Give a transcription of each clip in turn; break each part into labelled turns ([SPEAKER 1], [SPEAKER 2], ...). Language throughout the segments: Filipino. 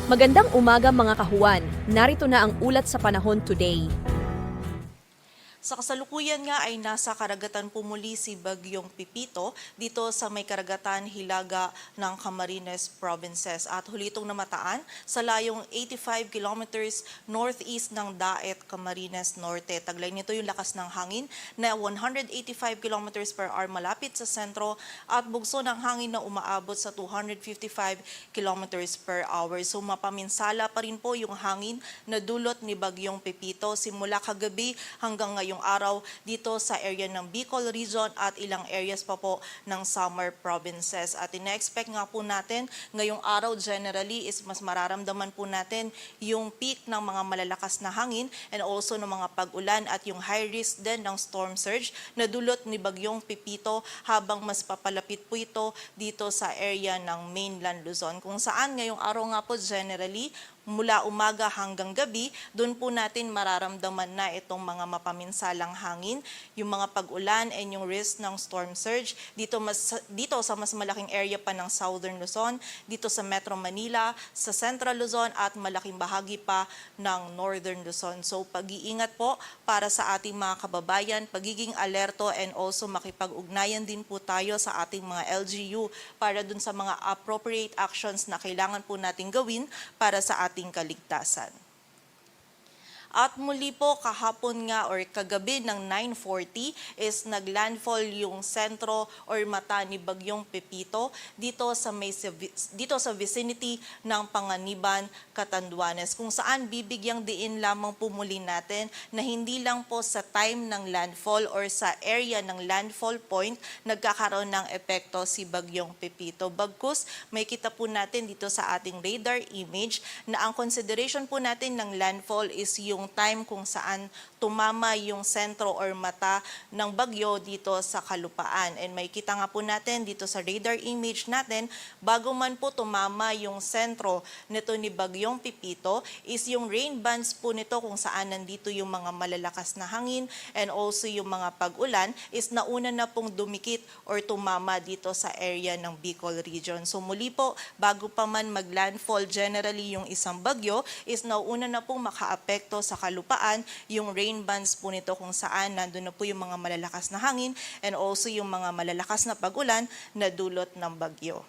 [SPEAKER 1] Magandang umaga mga kahuwan. Narito na ang ulat sa panahon today.
[SPEAKER 2] Sa kasalukuyan nga ay nasa karagatan pumuli si Bagyong Pipito dito sa may karagatan hilaga ng Camarines Provinces at huli itong namataan sa layong 85 kilometers northeast ng Daet, Camarines Norte. Taglay nito yung lakas ng hangin na 185 kilometers per hour malapit sa sentro at bugso ng hangin na umaabot sa 255 kilometers per hour. So mapaminsala pa rin po yung hangin na dulot ni Bagyong Pipito simula kagabi hanggang ngayong araw dito sa area ng Bicol Region at ilang areas pa po ng Samar Provinces. At ina-expect nga po natin ngayong araw generally is mas mararamdaman po natin yung peak ng mga malalakas na hangin and also ng mga pag-ulan at yung high risk din ng storm surge na dulot ni Bagyong Pipito habang mas papalapit po ito dito sa area ng mainland Luzon. Kung saan ngayong araw nga po generally mula umaga hanggang gabi, doon po natin mararamdaman na itong mga mapaminsalang hangin, yung mga pag-ulan and yung risk ng storm surge dito sa mas malaking area pa ng Southern Luzon, dito sa Metro Manila, sa Central Luzon at malaking bahagi pa ng Northern Luzon. So pag-iingat po para sa ating mga kababayan, pagiging alerto and also makipag-ugnayan din po tayo sa ating mga LGU para dun sa mga appropriate actions na kailangan po natin gawin para sa ating kaligtasan. At muli po kahapon nga or kagabi ng 9:40 is naglandfall yung sentro or mata ni Bagyong Pipito dito sa vicinity ng Panganiban, Catanduanes, kung saan bibigyang diin lamang po muli natin na hindi lang po sa time ng landfall or sa area ng landfall point nagkakaroon ng epekto si Bagyong Pipito. Bagkus may kita po natin dito sa ating radar image na ang consideration po natin ng landfall is yung time kung saan tumama yung sentro or mata ng bagyo dito sa kalupaan. And may kita nga po natin dito sa radar image natin, bago man po tumama yung sentro nito ni Bagyong Pipito, is yung rain bands po nito kung saan nandito yung mga malalakas na hangin and also yung mga pag-ulan is nauna na pong dumikit or tumama dito sa area ng Bicol Region. So muli po, bago pa man maglandfall generally yung isang bagyo, is nauna na pong makaapekto sa kalupaan yung rain bands po nito kung saan nandun na po yung mga malalakas na hangin and also yung mga malalakas na pag-ulan na dulot ng bagyo.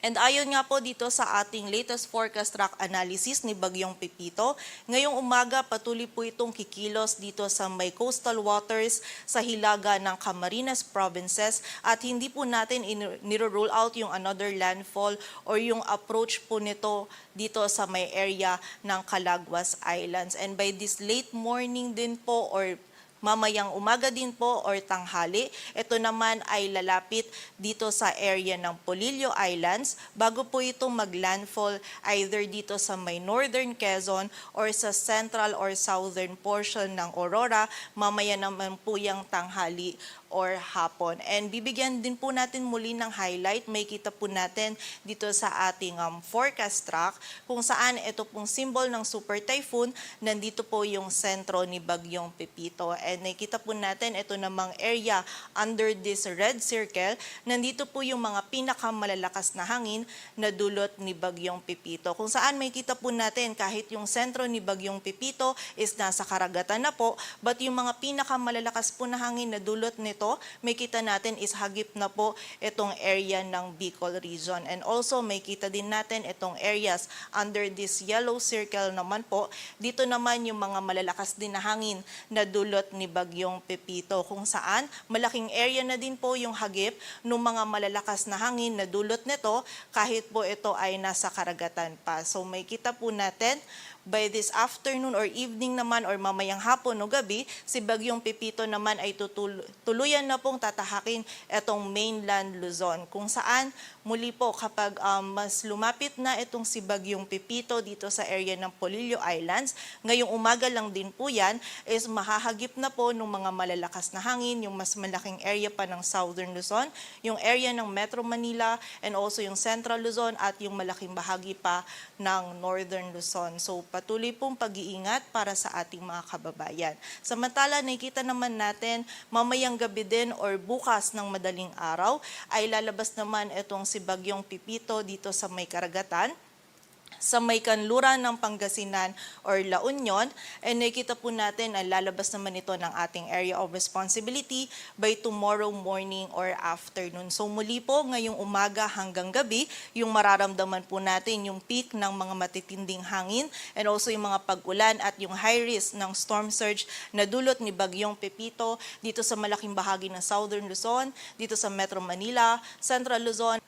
[SPEAKER 2] And ayon nga po dito sa ating latest forecast track analysis ni Bagyong Pipito, ngayong umaga patuloy po itong kikilos dito sa may coastal waters sa hilaga ng Camarines Provinces at hindi po natin niro-rule out yung another landfall or yung approach po nito dito sa may area ng Calaguas Islands. And by this late morning din po or mamayang umaga din po or tanghali, ito naman ay lalapit dito sa area ng Polillo Islands bago po ito maglandfall either dito sa may northern Quezon or sa central or southern portion ng Aurora, mamaya naman po yung tanghali or hapon. And bibigyan din po natin muli ng highlight, may kita po natin dito sa ating forecast track kung saan ito pong symbol ng super typhoon, nandito po yung sentro ni Bagyong Pipito. And nakita po natin ito namang area under this red circle, nandito po yung mga pinakamalalakas na hangin na dulot ni Bagyong Pipito. Kung saan may kita po natin kahit yung sentro ni Bagyong Pipito is nasa karagatan na po, but yung mga pinakamalalakas po na hangin na dulot nito, may kita natin is hagip na po itong area ng Bicol Region. And also may kita din natin itong areas under this yellow circle naman po, dito naman yung mga malalakas din na hangin na dulot ni Bagyong Pipito, kung saan malaking area na din po yung hagip ng mga malalakas na hangin na dulot nito kahit po ito ay nasa karagatan pa. So may kita po natin by this afternoon or evening naman or mamayang hapon o gabi, si Bagyong Pipito naman ay tuluyan na pong tatahakin itong mainland Luzon. Kung saan muli po kapag mas lumapit na itong si Bagyong Pipito dito sa area ng Polillo Islands, ngayong umaga lang din po yan, is mahahagip na po ng mga malalakas na hangin, yung mas malaking area pa ng Southern Luzon, yung area ng Metro Manila and also yung Central Luzon at yung malaking bahagi pa ng Northern Luzon. So patuloy pong pag-iingat para sa ating mga kababayan. Samantala, nakikita naman natin mamayang gabi din or bukas ng madaling araw ay lalabas naman itong si Bagyong Pipito dito sa may karagatan sa may kanluran ng Pangasinan or La Union. And nakita po natin na lalabas naman ito ng ating area of responsibility by tomorrow morning or afternoon. So muli po ngayong umaga hanggang gabi, yung mararamdaman po natin yung peak ng mga matitinding hangin and also yung mga pag-ulan at yung high risk ng storm surge na dulot ni Bagyong Pepito dito sa malaking bahagi ng Southern Luzon, dito sa Metro Manila, Central Luzon.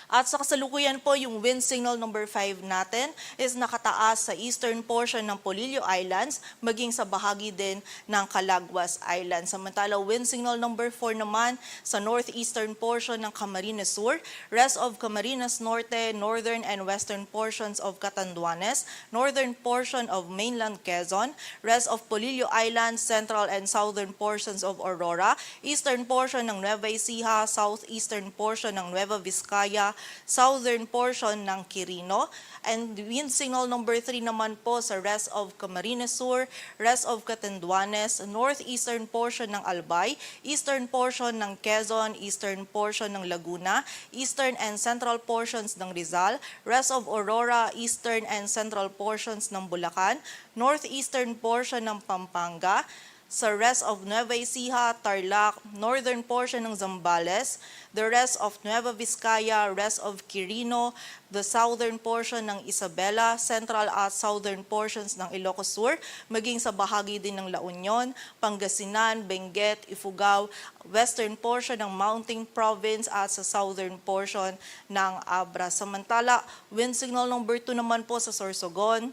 [SPEAKER 2] At sa kasalukuyan po, yung wind signal number 5 natin is nakataas sa eastern portion ng Polillo Islands, maging sa bahagi din ng Calaguas Island. Samantala, wind signal number 4 naman sa northeastern portion ng Camarines Sur, rest of Camarines Norte, northern and western portions of Catanduanes, northern portion of mainland Quezon, rest of Polillo Island, central and southern portions of Aurora, eastern portion ng Nueva Ecija, southeastern portion ng Nueva Vizcaya, southern portion ng Quirino, and wind signal number 3 naman po sa rest of Camarines Sur, rest of Catanduanes, northeastern portion ng Albay, eastern portion ng Quezon, eastern portion ng Laguna, eastern and central portions ng Rizal, rest of Aurora, eastern and central portions ng Bulacan, northeastern portion ng Pampanga, sa rest of Nueva Ecija, Tarlac, northern portion ng Zambales, the rest of Nueva Vizcaya, rest of Quirino, the southern portion ng Isabela, central at southern portions ng Ilocos Sur, maging sa bahagi din ng La Union, Pangasinan, Benguet, Ifugao, western portion ng Mountain Province at sa southern portion ng Abra. Samantala, wind signal number 2 naman po sa Sorsogon,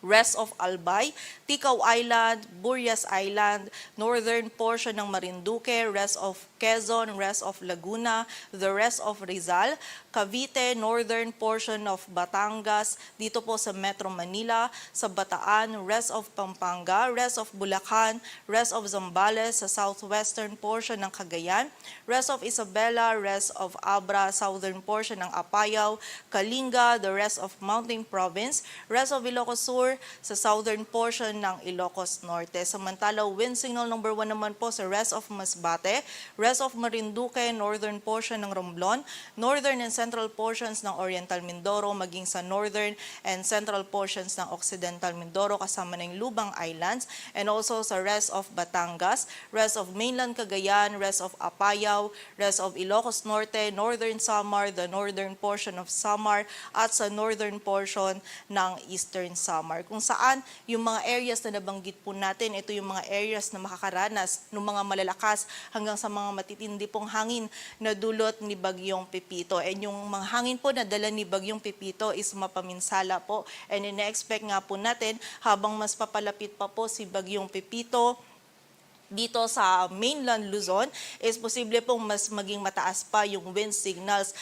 [SPEAKER 2] rest of Albay, Ticao Island, Burias Island, northern portion ng Marinduque, rest of Quezon, rest of Laguna, the rest of Rizal, Cavite, northern portion of Batangas, dito po sa Metro Manila, sa Bataan, rest of Pampanga, rest of Bulacan, rest of Zambales, sa southwestern portion ng Cagayan, rest of Isabela, rest of Abra, southern portion ng Apayao, Kalinga, the rest of Mountain Province, rest of Ilocos Sur, sa southern portion ng Ilocos Norte. Samantala, wind signal number 1 naman po sa rest of Masbate, rest of Marinduque, northern portion ng Romblon, northern and central portions ng Oriental Mindoro, maging sa northern and central portions ng Occidental Mindoro kasama ng Lubang Islands, and also sa rest of Batangas, rest of mainland Cagayan, rest of Apayao, rest of Ilocos Norte, northern Samar, the northern portion of Samar, at sa northern portion ng Eastern Samar. Kung saan yung mga areas na nabanggit po natin, ito yung mga areas na makakaranas ng mga malalakas hanggang sa mga matitindi pong hangin na dulot ni Bagyong Pepito. And yung mga hangin po na dala ni Bagyong Pepito is mapaminsala po. And ina-expect nga po natin habang mas papalapit pa po si Bagyong Pepito dito sa mainland Luzon, is posible pong mas maging mataas pa yung wind signals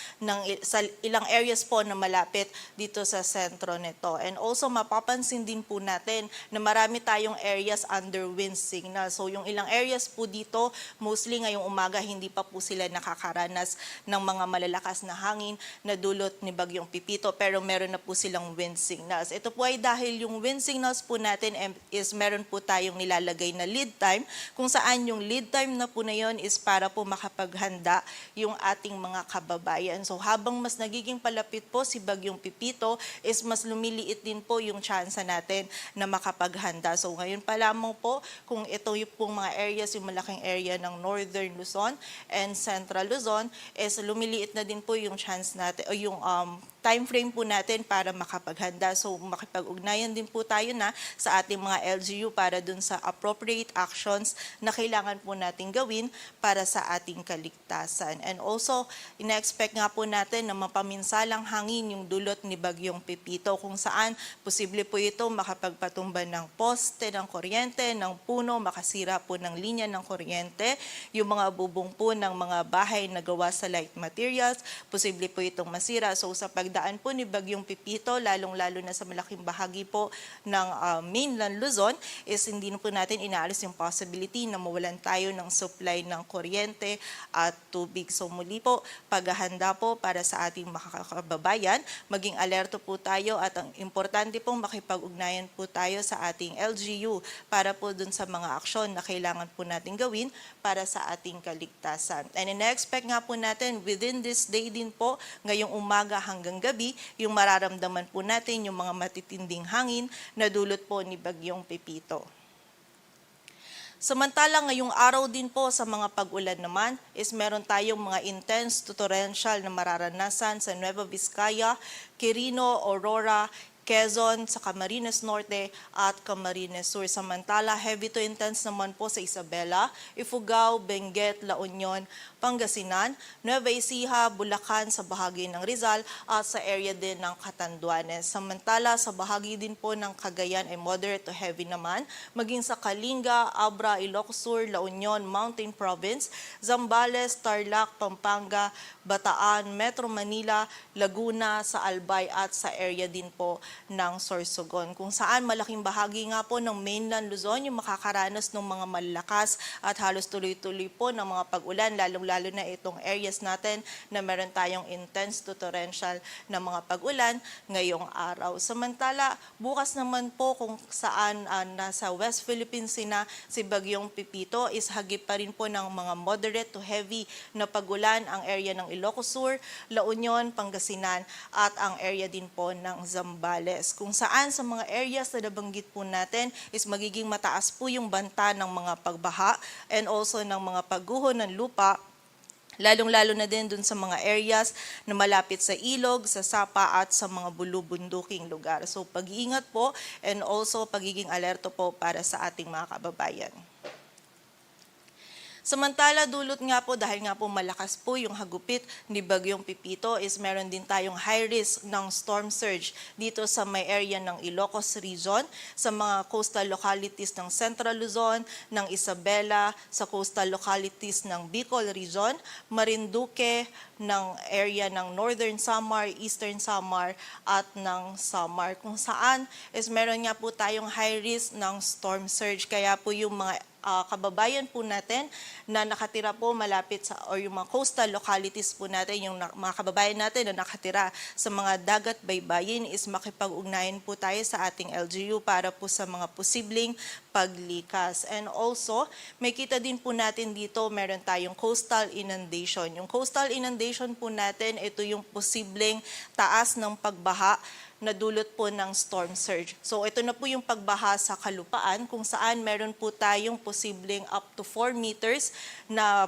[SPEAKER 2] sa ilang areas po na malapit dito sa sentro nito. And also mapapansin din po natin na marami tayong areas under wind signal. So yung ilang areas po dito, mostly ngayong umaga hindi pa po sila nakakaranas ng mga malalakas na hangin na dulot ni Bagyong Pepito, pero meron na po silang wind signals. Ito po ay dahil yung wind signals po natin is meron po tayong nilalagay na lead time, kung saan yung lead time na po na yun is para po makapaghanda yung ating mga kababayan. So habang mas nagiging palapit po si Bagyong Pepito, is mas lumiliit din po yung chance natin na makapaghanda. So ngayon pa lamang po, kung ito yung pong mga areas, yung malaking area ng Northern Luzon and Central Luzon, is lumiliit na din po yung chance natin, o yung time frame po natin para makapaghanda. So makipag-ugnayan din po tayo na sa ating mga LGU para dun sa appropriate actions na kailangan po natin gawin para sa ating kaligtasan. And also, ina-expect nga po natin na mapaminsalang hangin yung dulot ni Bagyong Pepito, kung saan posible po ito makapagpatumba ng poste ng kuryente, ng puno, makasira po ng linya ng kuryente, yung mga bubong po ng mga bahay na gawa sa light materials, posible po itong masira. So sa pagdaan po ni Bagyong Pepito, lalong-lalo na sa malaking bahagi po ng mainland Luzon, is hindi na po natin inaalis yung possibility na mawalan tayo ng supply ng kuryente at tubig. So muli po, paghahanda po para sa ating mga kababayan, maging alerto po tayo, at ang importante pong makipag-ugnayan po tayo sa ating LGU para po dun sa mga aksyon na kailangan po natin gawin para sa ating kaligtasan. And in-expect nga po natin within this day din po, ngayong umaga hanggang gabi, yung mararamdaman po natin yung mga matitinding hangin na dulot po ni Bagyong Pepito. Samantala ngayong araw din po sa mga pag-ulan naman is meron tayong mga intense to torrential na mararanasan sa Nueva Vizcaya, Quirino, Aurora, Quezon, sa Camarines Norte at Camarines Sur. Samantala, heavy to intense naman po sa Isabela, Ifugao, Benguet, La Union, Pangasinan, Nueva Ecija, Bulacan sa bahagi ng Rizal at sa area din ng Catanduanes. Samantala, sa bahagi din po ng Cagayan ay moderate to heavy naman, maging sa Kalinga, Abra, Ilocos Sur, La Union, Mountain Province, Zambales, Tarlac, Pampanga, Bataan, Metro Manila, Laguna, sa Albay at sa area din po ng Sorsogon, kung saan malaking bahagi nga po ng mainland Luzon yung makakaranas ng mga malalakas at halos tuloy-tuloy po ng mga pag-ulan, lalong-lalo na itong areas natin na meron tayong intense to torrential na mga pag-ulan ngayong araw. Samantala, bukas naman po kung saan nasa West Philippines si Bagyong Pepito is hagip pa rin po ng mga moderate to heavy na pag-ulan ang area ng Ilocos Sur, La Union, Pangasinan at ang area din po ng Zambales, kung saan sa mga areas na nabanggit po natin is magiging mataas po yung banta ng mga pagbaha and also ng mga pagguho ng lupa, lalong-lalo na din dun sa mga areas na malapit sa ilog, sa sapa at sa mga bulubunduking lugar. So pag-iingat po and also pagiging alerto po para sa ating mga kababayan. Samantala, dulot nga po dahil nga po malakas po yung hagupit ni Bagyong Pepito is meron din tayong high risk ng storm surge dito sa may area ng Ilocos Region, sa mga coastal localities ng Central Luzon, ng Isabela, sa coastal localities ng Bicol Region, Marinduque, ng area ng Northern Samar, Eastern Samar at ng Samar, kung saan is meron nga po tayong high risk ng storm surge. Kaya po yung mga kababayan po natin na nakatira po malapit sa or yung mga coastal localities po natin, yung mga kababayan natin na nakatira sa mga dagat baybayin is makipag-ugnayan po tayo sa ating LGU para po sa mga posibleng paglikas. And also, may kita din po natin dito, meron tayong coastal inundation. Yung coastal inundation po natin, ito yung posibleng taas ng pagbaha na dulot po ng storm surge. So ito na po yung pagbaha sa kalupaan kung saan meron po tayong posibleng up to 4 meters na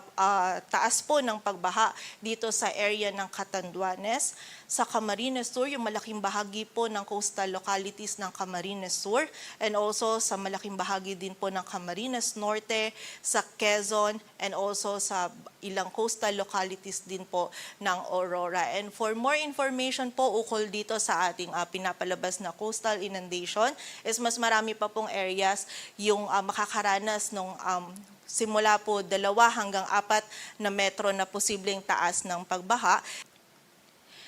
[SPEAKER 2] taas po ng pagbaha dito sa area ng Catanduanes. Sa Camarines Sur, yung malaking bahagi po ng coastal localities ng Camarines Sur and also sa malaking bahagi din po ng Camarines Norte, sa Quezon and also sa ilang coastal localities din po ng Aurora. And for more information po ukol dito sa ating pinapalabas na coastal inundation is mas marami pa pong areas yung makakaranas ng simula po 2 hanggang 4 na metro na posibleng taas ng pagbaha.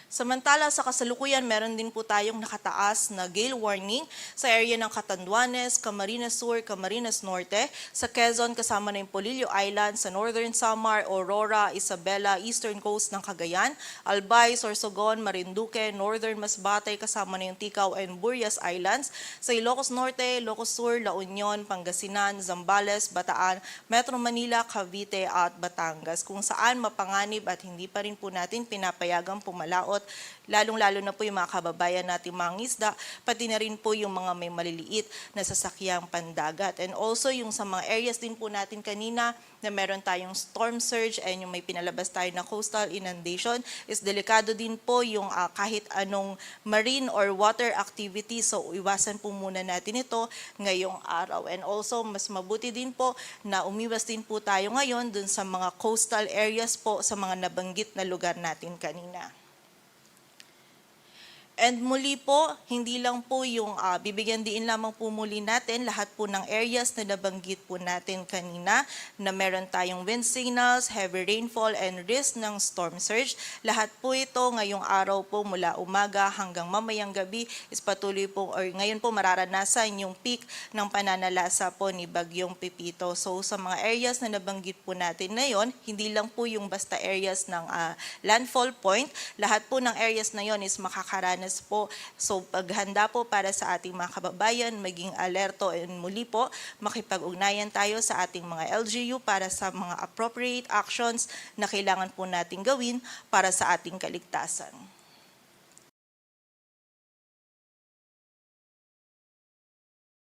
[SPEAKER 2] Samantala, sa kasalukuyan, meron din po tayong nakataas na gale warning sa area ng Catanduanes, Camarines Sur, Camarines Norte, sa Quezon kasama na yung Polillo Island, sa Northern Samar, Aurora, Isabela, Eastern Coast ng Cagayan, Albay, Sorsogon, Marinduque, Northern Masbate kasama na yung Ticao and Burias Islands, sa Ilocos Norte, Ilocos Sur, La Union, Pangasinan, Zambales, Bataan, Metro Manila, Cavite at Batangas, kung saan mapanganib at hindi pa rin po natin pinapayagang pumalaot, lalong-lalo na po yung mga kababayan natin mga ngisda, pati na rin po yung mga may maliliit na sasakyang pandagat. And also yung sa mga areas din po natin kanina na meron tayong storm surge and yung may pinalabas tayo na coastal inundation is delikado din po yung kahit anong marine or water activity. So iwasan po muna natin ito ngayong araw. And also mas mabuti din po na umiwas din po tayo ngayon dun sa mga coastal areas po sa mga nabanggit na lugar natin kanina. And muli po, hindi lang po yung bibigyan diin lamang po muli natin lahat po ng areas na nabanggit po natin kanina na meron tayong wind signals, heavy rainfall, and risk ng storm surge. Lahat po ito ngayong araw po mula umaga hanggang mamayang gabi is patuloy po or ngayon po mararanasan yung peak ng pananalasa po ni Bagyong Pepito. So sa mga areas na nabanggit po natin na yon, hindi lang po yung basta areas ng landfall point, lahat po ng areas na yon is makakaranas po. So paghanda po para sa ating mga kababayan, maging alerto and muli po makipag-ugnayan tayo sa ating mga LGU para sa mga appropriate actions na kailangan po nating gawin para sa ating kaligtasan.